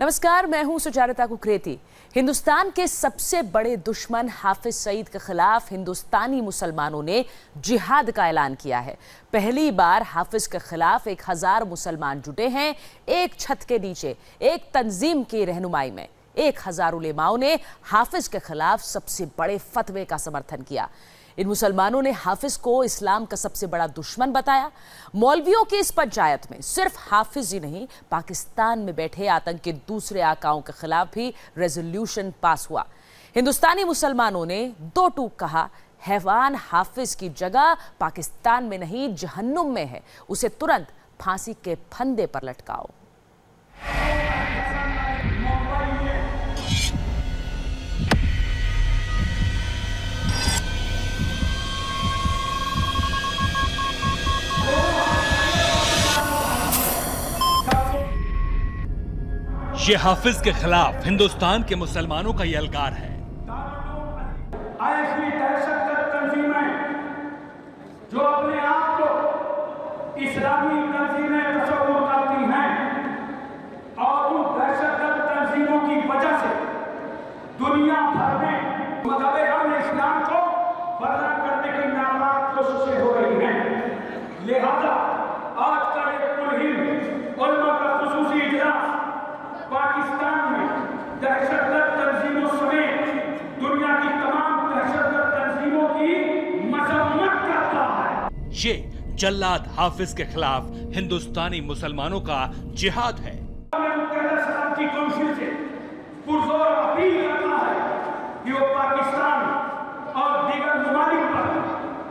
नमस्कार, मैं हूं सुचारिता कुकरेती। हिंदुस्तान के सबसे बड़े दुश्मन हाफिज सईद के खिलाफ हिंदुस्तानी मुसलमानों ने जिहाद का ऐलान किया है। पहली बार हाफिज के खिलाफ 1000 मुसलमान जुटे हैं। एक छत के नीचे एक तंजीम की रहनुमाई में 1000 उलेमाओं ने हाफिज के खिलाफ सबसे बड़े फतवे का समर्थन किया। इन मुसलमानों ने हाफिज को इस्लाम का सबसे बड़ा दुश्मन बताया। मौलवियों की इस पंचायत में सिर्फ हाफिज ही नहीं, पाकिस्तान में बैठे आतंक के दूसरे आकाओं के खिलाफ भी रेजोल्यूशन पास हुआ। हिंदुस्तानी मुसलमानों ने दो टूक कहा, हैवान हाफिज की जगह पाकिस्तान में नहीं जहन्नुम में है, उसे तुरंत फांसी के फंदे पर लटकाओ। ये हाफिज के खिलाफ हिंदुस्तान के मुसलमानों का यलगार है। ऐसी दहशतगर्द तंजीमें जो अपने आप को इस्लामी तंजीमें तस्वुर करती हैं और उन दहशतगर्द तंजीमों की वजह से दुनिया भर में मज़हब इस्लाम को बदनाम करने की नापाक कोशिशें हो रही हैं। लिहाजा आज का एक कुल उलमा का खुसूसी इजलास पाकिस्तान में दहशतगर्द तंजीमों समेत दुनिया की तमाम दहशतगर्द तंजीमों की मजम्मत करता है। ये जल्लाद हाफिज के खिलाफ हिंदुस्तानी मुसलमानों का जिहाद है। की कौंसिल से पुरजोर अपील करना है कि वो पाकिस्तान और दीगर ममालिक पर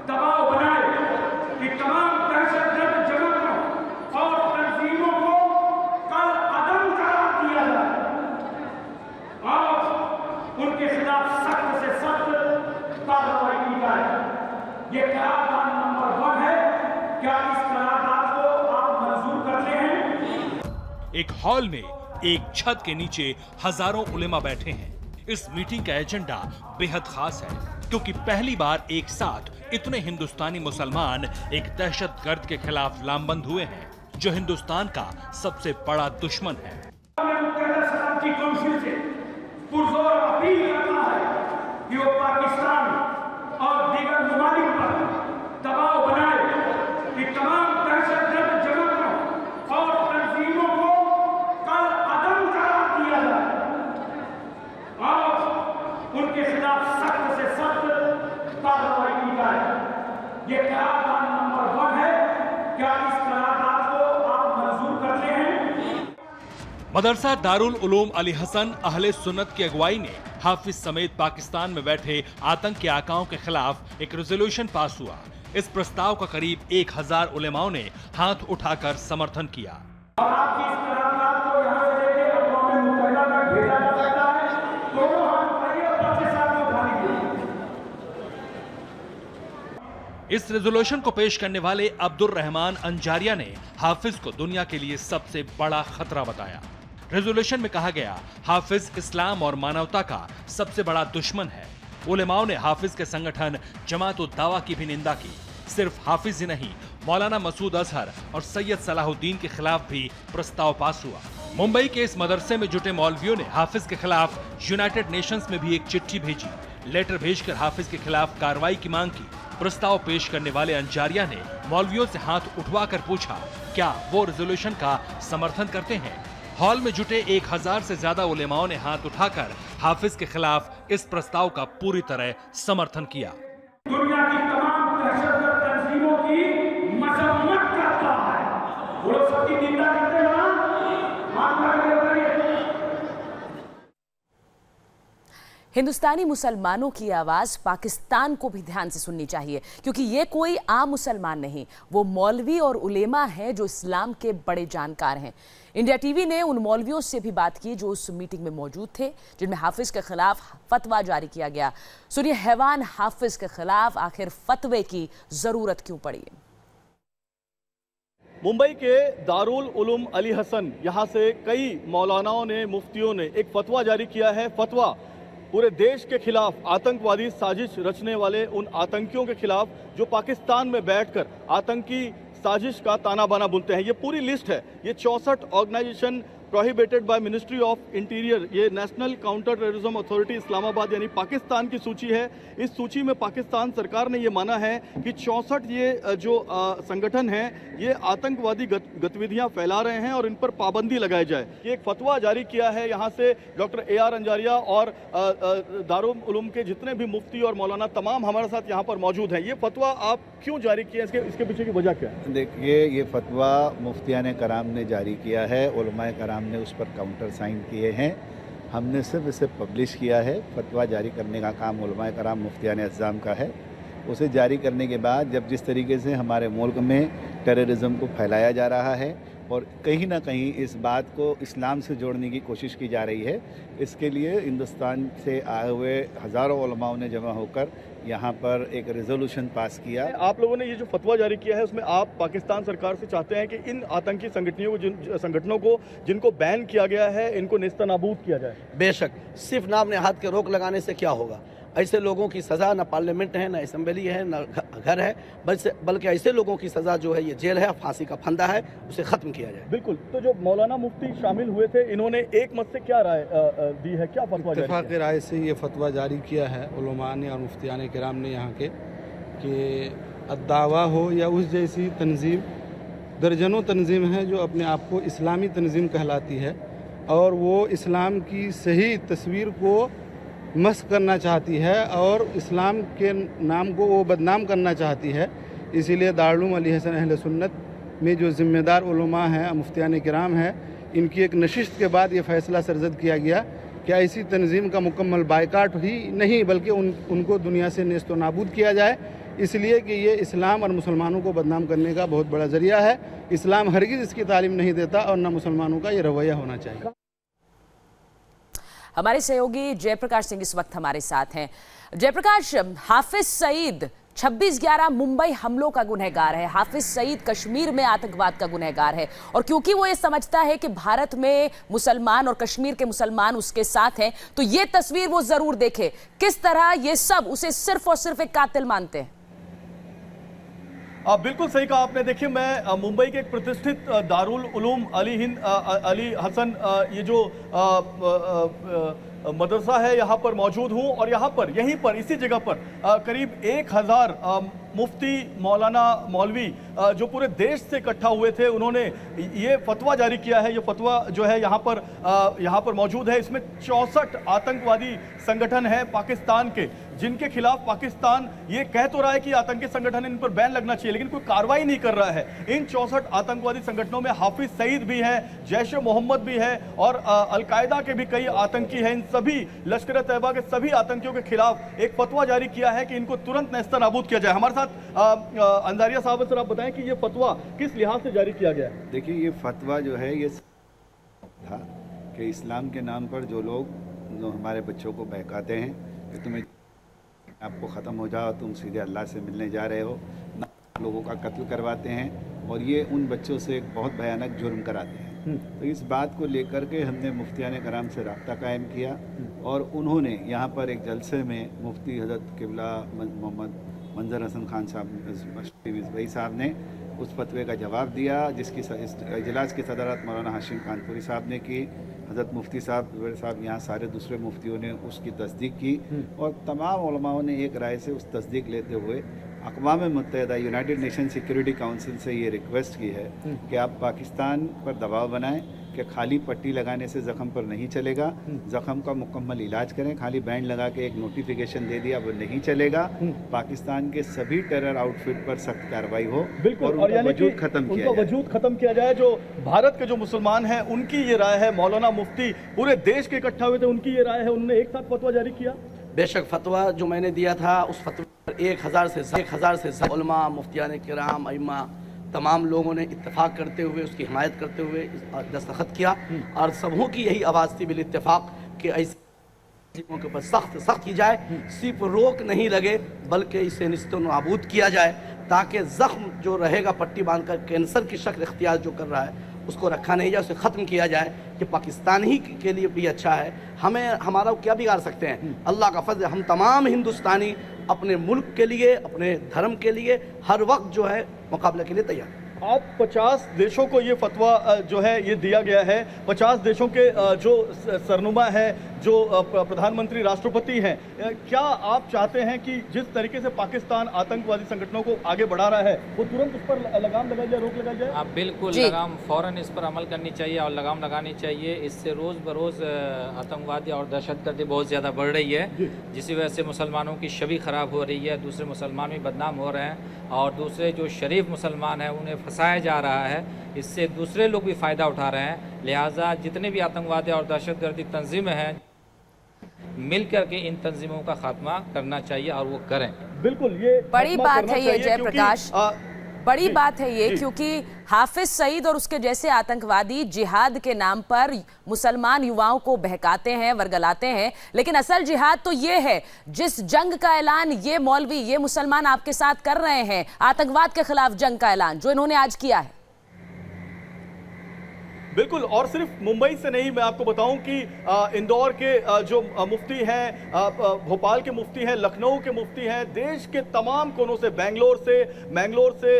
दबाव बनाए कि तमाम दहशतगर्द जमातों और तंजीमों को कल अदम करार दिया जाए और उनके खिलाफ सख्त से सख्त कार्रवाई की जाए। ये करारदाद नंबर 1 है। क्या इस करारदाद को आप मंजूर करते हैं? एक हॉल में एक छत के नीचे हजारों उलेमा बैठे हैं। इस मीटिंग का एजेंडा बेहद खास है क्योंकि पहली बार एक साथ इतने हिंदुस्तानी मुसलमान एक दहशतगर्द के खिलाफ लामबंद हुए हैं जो हिंदुस्तान का सबसे बड़ा दुश्मन है। की कौंसिल से पुरजोर अपील करना है कि वो पाकिस्तान और दीगर ममालिक पर दबाव बनाए कि तमाम दहशतगर्द जमातों और तंजीमों को कल अदम करार दिया जाए और उनके खिलाफ सख्त से सख्त कार्रवाई की जाए। ये करारदाद नंबर 1 है। क्या इस करारदाद को आप मंजूर करते हैं? मदरसा दारुल उलूम अली हसन अहले सुन्नत की अगुवाई ने हाफिज समेत पाकिस्तान में बैठे आतंक के आकाओं के खिलाफ एक रेजोल्यूशन पास हुआ। इस प्रस्ताव का करीब 1000 उलेमाओं ने हाथ उठाकर समर्थन किया। और आपकी इस करारदाद को यहाँ से लेके अक़वाम मुत्तहिदा तक भेजा जा सकता है। दोनों हाथ उठाइए और सबसे साथ में उठा लीजिए। इस रेजोल्यूशन को पेश करने वाले अब्दुल रहमान अंजारिया ने हाफिज को दुनिया के लिए सबसे बड़ा खतरा बताया। रेजोल्यूशन में कहा गया, हाफिज इस्लाम और मानवता का सबसे बड़ा दुश्मन है। उलेमाओं ने हाफिज के संगठन जमात-उद-दावा की भी निंदा की। सिर्फ हाफिज ही नहीं, मौलाना मसूद अजहर और सैयद सलाहुद्दीन के खिलाफ भी प्रस्ताव पास हुआ। मुंबई के इस मदरसे में जुटे मौलवियों ने हाफिज के खिलाफ यूनाइटेड नेशंस में भी एक चिट्ठी भेजी। लेटर भेजकर हाफिज के खिलाफ कार्रवाई की मांग की। प्रस्ताव पेश करने वाले अंजारिया ने मौलवियों से हाथ उठवाकर पूछा, क्या वो रेजोल्यूशन का समर्थन करते हैं? हॉल में जुटे 1000 से ज्यादा उलेमाओं ने हाथ उठाकर हाफिज के खिलाफ इस प्रस्ताव का पूरी तरह समर्थन किया। दुनिया की तमाम दहशतगर्द तंजीमों की मजम्मत करता है। वो सबकी निंदा करते हैं ना? हिंदुस्तानी मुसलमानों की आवाज़ पाकिस्तान को भी ध्यान से सुननी चाहिए क्योंकि ये कोई आम मुसलमान नहीं, वो मौलवी और उलेमा हैं जो इस्लाम के बड़े जानकार हैं। इंडिया टीवी ने उन मौलवियों से भी बात की जो उस मीटिंग में मौजूद थे जिनमें हाफिज के खिलाफ फतवा जारी किया गया। सुनिए, हैवान हाफिज के खिलाफ आखिर फतवे की जरूरत क्यों पड़ी। मुंबई के दारुल उलूम अली हसन, यहाँ से कई मौलानाओं ने, मुफ्तियों ने एक फतवा जारी किया है। फतवा पूरे देश के खिलाफ, आतंकवादी साजिश रचने वाले उन आतंकियों के खिलाफ जो पाकिस्तान में बैठकर आतंकी साजिश का ताना बाना बुनते हैं। ये पूरी लिस्ट है। ये 64 organisation prohibited by ministry of interior. ये national counter terrorism authority Islamabad यानी पाकिस्तान की सूची है। इस सूची में पाकिस्तान सरकार ने ये माना है कि 64 ये जो संगठन हैं ये आतंकवादी गतिविधियां फैला रहे हैं और इन पर पाबंदी लगाई जाए। ये एक फतवा जारी किया है यहाँ से डॉक्टर AR अंजारिया और दारुल उलूम के जितने भी मुफ्ती और मौलाना तमाम हमारे साथ यहाँ पर मौजूद हैं। ये फतवा आप क्यों जारी किया, इसके पीछे की वजह क्या है? देखिए, ये फतवा मुफ्तियान कराम ने जारी किया है, उलमाए कराम ने उस पर काउंटर साइन किए हैं। हमने सिर्फ इसे पब्लिश किया है। फतवा जारी करने का काम उलमाए कराम मुफ्तियान अज़्ज़ाम का है। उसे जारी करने के बाद जब जिस तरीके से हमारे मुल्क में टेररिज्म को फैलाया जा रहा है और कहीं ना कहीं इस बात को इस्लाम से जोड़ने की कोशिश की जा रही है, इसके लिए हिंदुस्तान से आए हुए हज़ारों उलमाओं ने जमा होकर यहाँ पर एक रेजोल्यूशन पास किया। आप लोगों ने ये जो फतवा जारी किया है उसमें आप पाकिस्तान सरकार से चाहते हैं कि इन आतंकी संगठनों को जिनको बैन किया गया है इनको नेस्तनाबूद किया जाए। बेशक, सिर्फ नाम ने हाथ के रोक लगाने से क्या होगा? ऐसे लोगों की सज़ा न पार्लियामेंट है, न असेंबली है, न घर है, बल्कि ऐसे लोगों की सज़ा जो है ये जेल है, फांसी का फंदा है, उसे ख़त्म किया जाए। बिल्कुल। तो जो मौलाना मुफ्ती शामिल हुए थे इन्होंने एक मत से क्या राय दी है, क्या फतवा जारी इत्तेफाक राय से ये फतवा जारी किया है उलमा ने और मुफ्तियान किराम ने यहाँ के कि अद्दावा हो या उस जैसी तंजीम, दर्जनों तंजीम हैं जो अपने आप को इस्लामी तंजीम कहलाती है और वो इस्लाम की सही तस्वीर को मस्क करना चाहती है और इस्लाम के नाम को वो बदनाम करना चाहती है। इसीलिए दारुल उलूम अली हसन अहले सुन्नत में जो ज़िम्मेदार उलमा हैं, मुफ्तियान किराम हैं, इनकी एक नशिस्त के बाद ये फ़ैसला सरज़द किया गया कि ऐसी तंजीम का मुकम्मल बायकाट ही नहीं बल्कि उनको दुनिया से नेस्त व नाबूद किया जाए, इसलिए कि ये इस्लाम और मुसलमानों को बदनाम करने का बहुत बड़ा ज़रिया है। इस्लाम हरगिज़ इसकी तालीम नहीं देता और न मुसलमानों का ये रवैया होना चाहिए। हमारे सहयोगी जयप्रकाश सिंह इस वक्त हमारे साथ हैं। जयप्रकाश, हाफिज सईद 26/11 मुंबई हमलों का गुनहगार है। हाफिज सईद कश्मीर में आतंकवाद का गुनहगार है और क्योंकि वो ये समझता है कि भारत में मुसलमान और कश्मीर के मुसलमान उसके साथ हैं, तो ये तस्वीर वो जरूर देखे। किस तरह ये सब उसे सिर्फ और सिर्फ एक कातिल मानते हैं? बिल्कुल सही कहा आपने। देखिए, मैं मुंबई के एक प्रतिष्ठित दारुल उलूम अली हसन ये जो मदरसा है यहाँ पर मौजूद हूँ और यहाँ पर यहीं पर इसी जगह पर करीब 1000 मुफ्ती, मौलाना, मौलवी जो पूरे देश से इकट्ठा हुए थे, उन्होंने ये फतवा जारी किया है। ये फतवा जो है यहाँ पर मौजूद है। इसमें 64 आतंकवादी संगठन हैं पाकिस्तान के, जिनके खिलाफ पाकिस्तान ये कह तो रहा है कि आतंकी संगठन इन पर बैन लगना चाहिए, लेकिन कोई कार्रवाई नहीं कर रहा है। इन 64 आतंकवादी संगठनों में हाफिज सईद भी है, जैश ए मोहम्मद भी है और अलकायदा के भी कई आतंकी हैं। इन सभी लश्कर तैयबा के सभी आतंकियों के खिलाफ एक फतवा जारी किया है कि इनको तुरंत नेस्तनाबूद किया जाए। हमारे साथ अंजारिया साहब, सर आप बताएं कि ये फतवा किस लिहाज से जारी किया गया है? देखिए, ये फतवा जो है ये था कि इस्लाम के नाम पर जो लोग जो हमारे बच्चों को बहकाते हैं कि तुम्हें आपको ख़त्म हो जाओ, तुम सीधे अल्लाह से मिलने जा रहे हो, ना लोगों का कत्ल करवाते हैं और ये उन बच्चों से एक बहुत भयानक जुर्म कराते हैं। तो इस बात को लेकर के हमने मुफ्तियान कराम से रब्ता कायम किया और उन्होंने यहाँ पर एक जलसे में मुफ्ती हज़रत क़िबला मोहम्मद मंजर हसन खान साहब ने उस फतवे का जवाब दिया, जिसकी इजलास की सदारत मौलाना हाशिम कानपुरी साहब ने की। हज़रत मुफ्ती साहब यहाँ सारे दूसरे मुफ्तियों ने उसकी तस्दीक की और तमाम उलमाओं ने एक राय से उस तस्दीक लेते हुए अक़वाम मुत्तहिदा यूनाइटेड नेशन सिक्योरिटी काउंसिल से ये रिक्वेस्ट की है कि आप पाकिस्तान पर दबाव बनाएं कि खाली पट्टी लगाने से ज़ख़म पर नहीं चलेगा, ज़ख़म का मुकम्मल इलाज करें। खाली बैंड लगा के एक नोटिफिकेशन दे दिया वो नहीं चलेगा। पाकिस्तान के सभी टेरर आउटफिट पर सख्त कार्रवाई हो बिल्कुल और यानी वजूद ख़त्म किया जाए। जो भारत के जो मुसलमान हैं उनकी ये राय है, मौलाना मुफ्ती पूरे देश के इकट्ठा हुए थे, उनकी ये राय है, उन्होंने एक साथ फतवा जारी किया। बेशक, फतवा जो मैंने दिया था उस फतवे पर 1000 से उलमा, मुफ्तियान किराम, अइम्मा तमाम लोगों ने इत्तेफाक करते हुए उसकी हिमायत करते हुए दस्तखत किया और सबों की यही आवाज़ थी बिल इत्तेफाक कि ऐसे चीज़ों के ऊपर सख्त की जाए, सिर्फ रोक नहीं लगे बल्कि इसे नेस्तनाबूद किया जाए ताकि ज़ख्म जो रहेगा पट्टी बांधकर कैंसर की शक्ल इख्तियार जो कर रहा है उसको रखा नहीं जाए, उसे ख़त्म किया जाए कि पाकिस्तान ही के लिए भी अच्छा है। हमारा क्या बिगाड़ सकते हैं? अल्लाह का फज़ल, हम तमाम हिंदुस्तानी अपने मुल्क के लिए, अपने धर्म के लिए हर वक्त जो है मुकाबले के लिए तैयार। आप 50 देशों को ये फतवा जो है ये दिया गया है। 50 देशों के जो सरनुमा है, जो प्रधानमंत्री राष्ट्रपति हैं, क्या आप चाहते हैं कि जिस तरीके से पाकिस्तान आतंकवादी संगठनों को आगे बढ़ा रहा है वो तुरंत उस पर लगाम लगाई जाए, रोक लगाई जाए? आप बिल्कुल लगाम फौरन इस पर अमल करनी चाहिए और लगाम लगानी चाहिए। इससे रोज़ बरोज़ आतंकवादी और दहशतगर्दी बहुत ज़्यादा बढ़ रही है, जिसकी वजह से मुसलमानों की छवि ख़राब हो रही है, दूसरे मुसलमान भी बदनाम हो रहे हैं और दूसरे जो शरीफ मुसलमान हैं उन्हें फंसाया जा रहा है। इससे दूसरे लोग भी फ़ायदा उठा रहे हैं। लिहाजा जितने भी आतंकवादी और दहशतगर्दी तंजीमें हैं मिल करके इन तंजीमों का खात्मा करना चाहिए और वो करें। बिल्कुल, ये बड़ी बात है ये जयप्रकाश, बड़ी बात है ये, क्योंकि हाफिज सईद और उसके जैसे आतंकवादी जिहाद के नाम पर मुसलमान युवाओं को बहकाते हैं, वर्गलाते हैं, लेकिन असल जिहाद तो ये है जिस जंग का ऐलान ये मौलवी, ये मुसलमान आपके साथ कर रहे हैं, आतंकवाद के खिलाफ जंग का ऐलान जो इन्होंने आज किया है। बिल्कुल, और सिर्फ मुंबई से नहीं, मैं आपको बताऊं कि इंदौर के जो मुफ्ती हैं, भोपाल के मुफ्ती हैं, लखनऊ के मुफ्ती हैं, देश के तमाम कोनों से, मैंगलोर से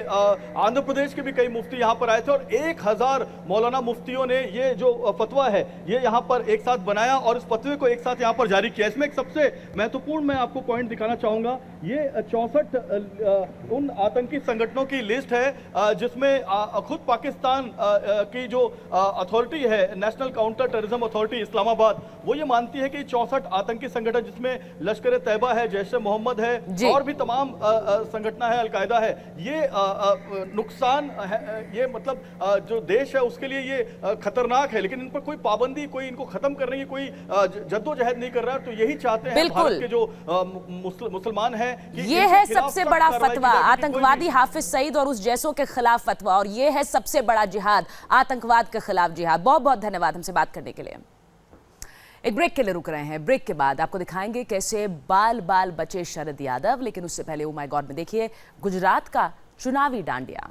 आंध्र प्रदेश के भी कई मुफ्ती यहाँ पर आए थे और 1000 मौलाना मुफ्तियों ने ये जो फतवा है ये यहाँ पर एक साथ बनाया और इस फतवे को एक साथ यहाँ पर जारी किया। इसमें एक सबसे महत्वपूर्ण मैं आपको पॉइंट दिखाना चाहूँगा, ये 64 उन आतंकी संगठनों की लिस्ट है जिसमें खुद पाकिस्तान की जो अथॉरिटी है, national counter terrorism authority Islamabad, वो ये मानती है कि 64 आतंकी संगठन जिसमें लश्कर तैयबा है, जैश ए मोहम्मद है और भी तमाम संगठन है, अलकायदा है, ये नुकसान है, ये मतलब जो देश है उसके लिए ये खतरनाक है, लेकिन इन पर कोई पाबंदी, कोई इनको खत्म करने की कोई जद्दोजहद नहीं कर रहा है। तो यही चाहते हैं भारत के जो मुसलमान हैं कि ये है सबसे बड़ा फतवा, आतंकवादी हाफिज सईद और उस जैसों के खिलाफ फतवा, और ये है सबसे बड़ा जिहाद, आतंकवाद के खिलाफ जिहाद। बहुत बहुत धन्यवाद हमसे बात करने के लिए। एक ब्रेक के लिए रुक रहे हैं, ब्रेक के बाद आपको दिखाएंगे कैसे बाल बाल बचे शरद यादव, लेकिन उससे पहले ओ माय गॉड में देखिए गुजरात का चुनावी डांडिया।